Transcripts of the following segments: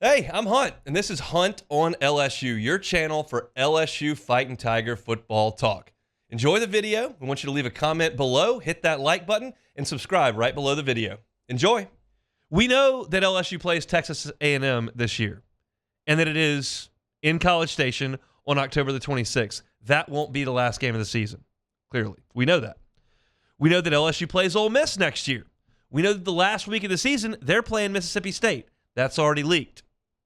Hey, I'm Hunt, and this is Hunt on LSU, your channel for LSU Fighting Tiger football talk. Enjoy the video. We want you to leave a comment below, hit that like button, and subscribe right below the video. Enjoy. We know that LSU plays Texas A&M this year, and that it is in College Station on October the 26th. That won't be the last game of the season, clearly. We know that. We know that LSU plays Ole Miss next year. We know that the last week of the season, they're playing Mississippi State. That's already leaked.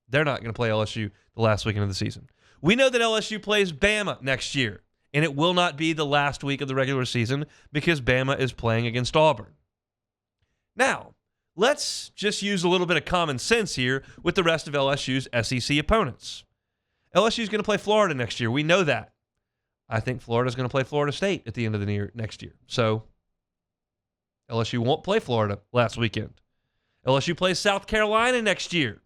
They're not going to play LSU the last weekend of the season. We know that LSU plays Bama next year, and it will not be the last week of the regular season because Bama is playing against Auburn. Now, let's just use a little bit of common sense here with the rest of LSU's SEC opponents. LSU is going to play Florida next year. We know that. I think Florida is going to play Florida State at the end of the year next year. So LSU won't play Florida last weekend. LSU plays South Carolina next year.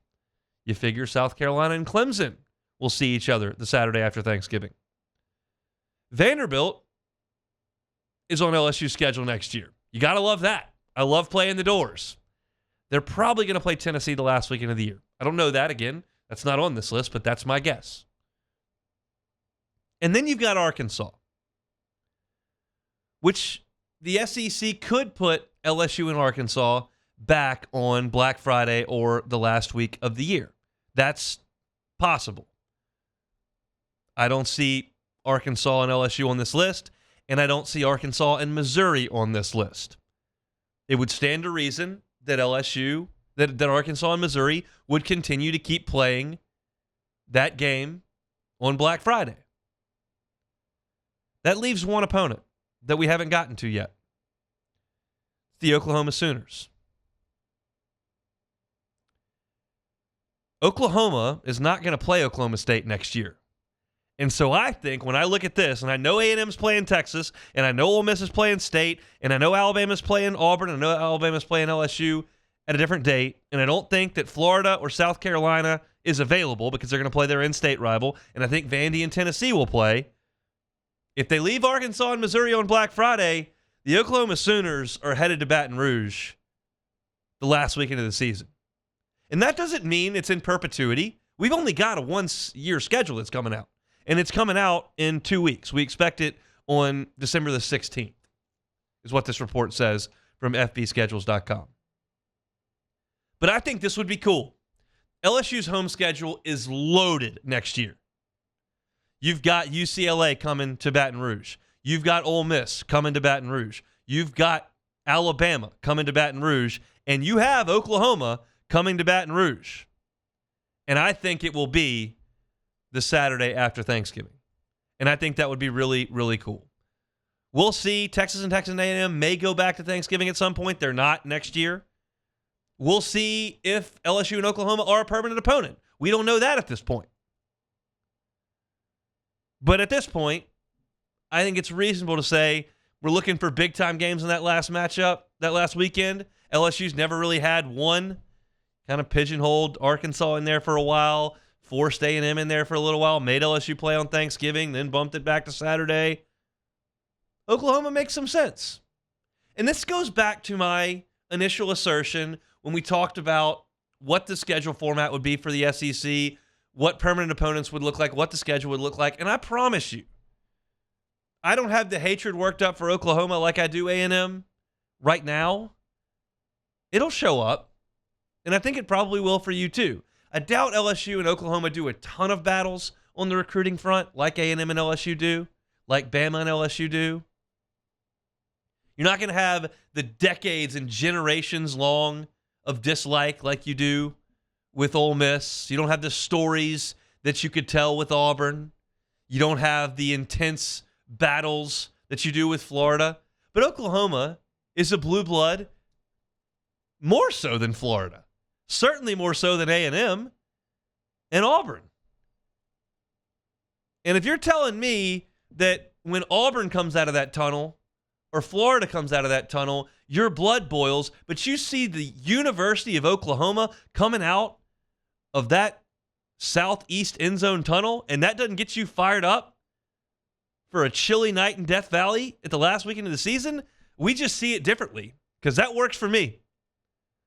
You figure South Carolina and Clemson will see each other the Saturday after Thanksgiving. Vanderbilt is on LSU's schedule next year. You got to love that. I love playing the doors. They're probably going to play Tennessee the last weekend of the year. I don't know that again. That's not on this list, but that's my guess. And then you've got Arkansas, which the SEC could put LSU and Arkansas back on Black Friday or the last week of the year. That's possible. I don't see Arkansas and LSU on this list, and I don't see Arkansas and Missouri on this list. It would stand to reason that that Arkansas and Missouri would continue to keep playing that game on Black Friday. That leaves one opponent that we haven't gotten to yet. The Oklahoma Sooners. Oklahoma is not going to play Oklahoma State next year. And so I think when I look at this, and I know A&M's playing Texas, and I know Ole Miss is playing State, and I know Alabama's playing Auburn, and I know Alabama's playing LSU at a different date, and I don't think that Florida or South Carolina is available because they're going to play their in-state rival, and I think Vandy and Tennessee will play. If they leave Arkansas and Missouri on Black Friday, the Oklahoma Sooners are headed to Baton Rouge the last weekend of the season. And that doesn't mean it's in perpetuity. We've only got a one-year schedule that's coming out. And it's coming out in 2 weeks. We expect it on December the 16th, is what this report says from fbschedules.com. But I think this would be cool. LSU's home schedule is loaded next year. You've got UCLA coming to Baton Rouge. You've got Ole Miss coming to Baton Rouge. You've got Alabama coming to Baton Rouge. And you have Oklahoma coming to Baton Rouge. And I think it will be the Saturday after Thanksgiving. And I think that would be really, really cool. We'll see. Texas and Texas A&M may go back to Thanksgiving at some point. They're not next year. We'll see if LSU and Oklahoma are a permanent opponent. We don't know that at this point. But at this point, I think it's reasonable to say we're looking for big-time games in that last matchup, that last weekend. LSU's never really had one. Kind of pigeonholed Arkansas in there for a while, forced A&M in there for a little while, made LSU play on Thanksgiving, then bumped it back to Saturday. Oklahoma makes some sense. And this goes back to my initial assertion when we talked about what the schedule format would be for the SEC, what permanent opponents would look like, what the schedule would look like. And I promise you, I don't have the hatred worked up for Oklahoma like I do A&M right now. It'll show up. And I think it probably will for you too. I doubt LSU and Oklahoma do a ton of battles on the recruiting front like A&M and LSU do, like Bama and LSU do. You're not going to have the decades and generations long of dislike like you do with Ole Miss. You don't have the stories that you could tell with Auburn. You don't have the intense battles that you do with Florida. But Oklahoma is a blue blood more so than Florida. Certainly more so than A&M and Auburn. And if you're telling me that when Auburn comes out of that tunnel or Florida comes out of that tunnel, your blood boils, but you see the University of Oklahoma coming out of that southeast end zone tunnel, and that doesn't get you fired up for a chilly night in Death Valley at the last weekend of the season, we just see it differently because that works for me.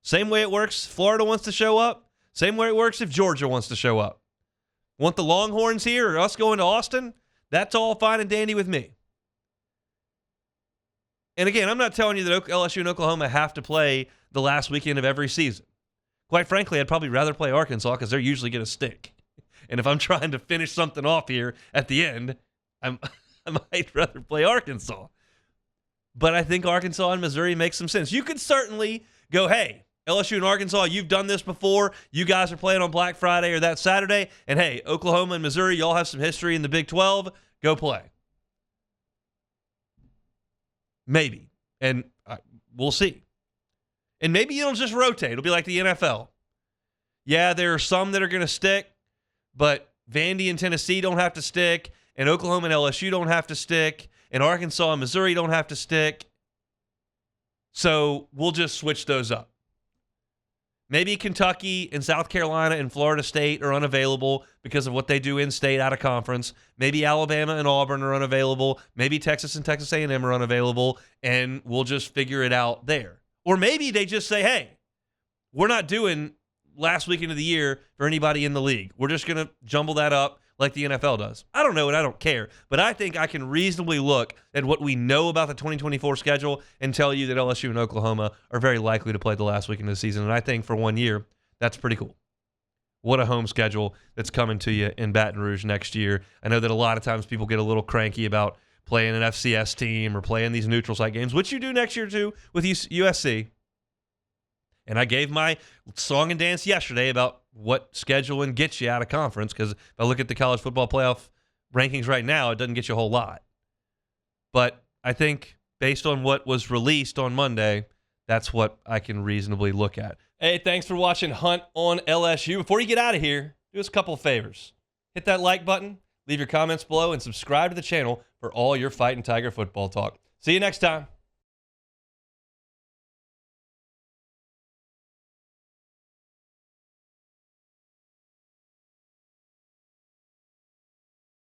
Same way it works, Florida wants to show up. Same way it works if Georgia wants to show up. Want the Longhorns here or us going to Austin? That's all fine and dandy with me. And again, I'm not telling you that LSU and Oklahoma have to play the last weekend of every season. Quite frankly, I'd probably rather play Arkansas because they're usually going to stink. And if I'm trying to finish something off here at the end, I might rather play Arkansas. But I think Arkansas and Missouri make some sense. You could certainly go, hey, LSU and Arkansas, you've done this before. You guys are playing on Black Friday or that Saturday. And hey, Oklahoma and Missouri, y'all have some history in the Big 12. Go play. Maybe. And we'll see. And maybe it'll just rotate. It'll be like the NFL. Yeah, there are some that are going to stick, but Vandy and Tennessee don't have to stick, and Oklahoma and LSU don't have to stick, and Arkansas and Missouri don't have to stick. So we'll just switch those up. Maybe Kentucky and South Carolina and Florida State are unavailable because of what they do in-state out of conference. Maybe Alabama and Auburn are unavailable. Maybe Texas and Texas A&M are unavailable, and we'll just figure it out there. Or maybe they just say, hey, we're not doing last weekend of the year for anybody in the league. We're just going to jumble that up like the NFL does. I don't know and I don't care, but I think I can reasonably look at what we know about the 2024 schedule and tell you that LSU and Oklahoma are very likely to play the last weekend of the season. And I think for 1 year, that's pretty cool. What a home schedule that's coming to you in Baton Rouge next year. I know that a lot of times people get a little cranky about playing an FCS team or playing these neutral site games, which you do next year too with USC. And I gave my song and dance yesterday about what scheduling gets you out of conference, because if I look at the college football playoff rankings right now, it doesn't get you a whole lot. But I think based on what was released on Monday, that's what I can reasonably look at. Hey, thanks for watching Hunt on LSU. Before you get out of here, do us a couple of favors. Hit that like button, leave your comments below, and subscribe to the channel for all your Fighting Tiger football talk. See you next time.